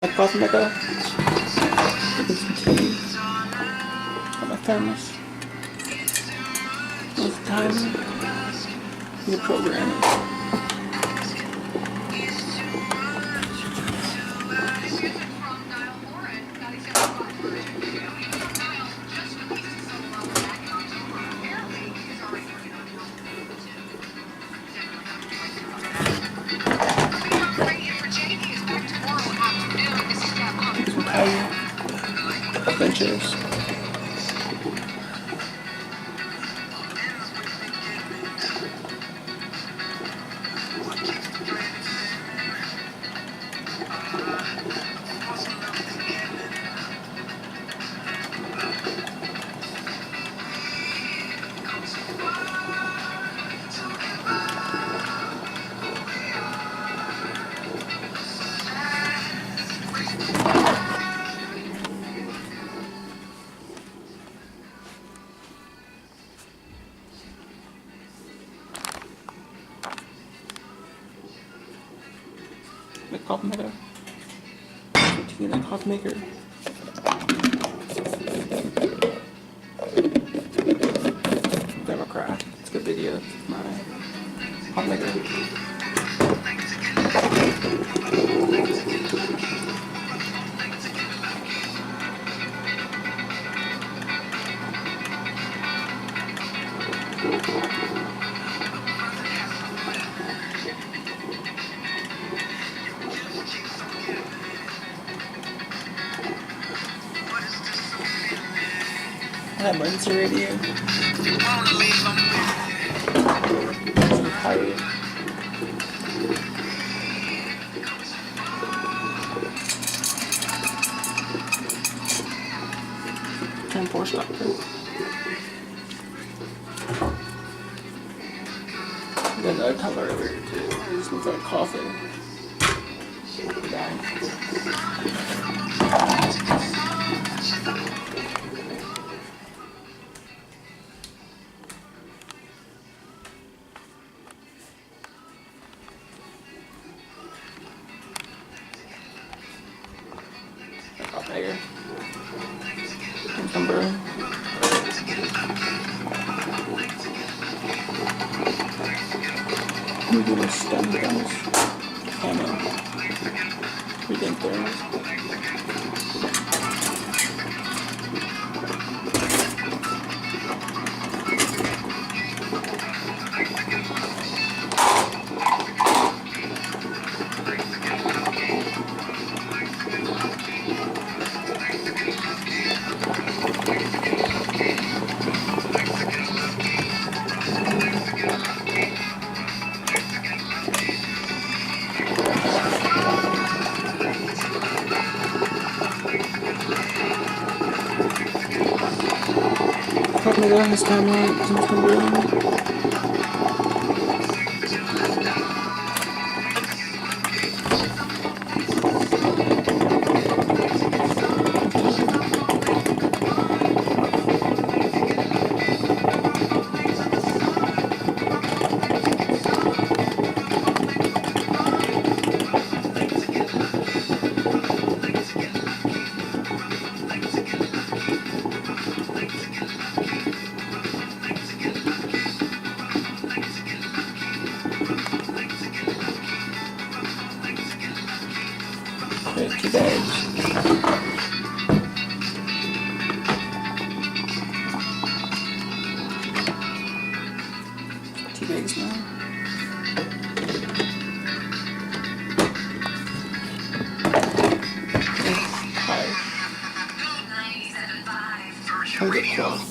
My coffee maker. Get some tea. Got my thermos. With timer. New programming. Some tire. Benches. The coffee maker. Tea in the coffee maker. Democrat. It's a good video. My coffee maker. Emergency radio. Some tire. Turn Porsche doctor. Got another color over here too. It just looks like coffee. Coffee maker. Some broom. We do this stem guns. Camo. Redemptors. Coffee maker on this camera. Some broom. Okay, 2 bags. Two bags now. Hi. I'll get 12.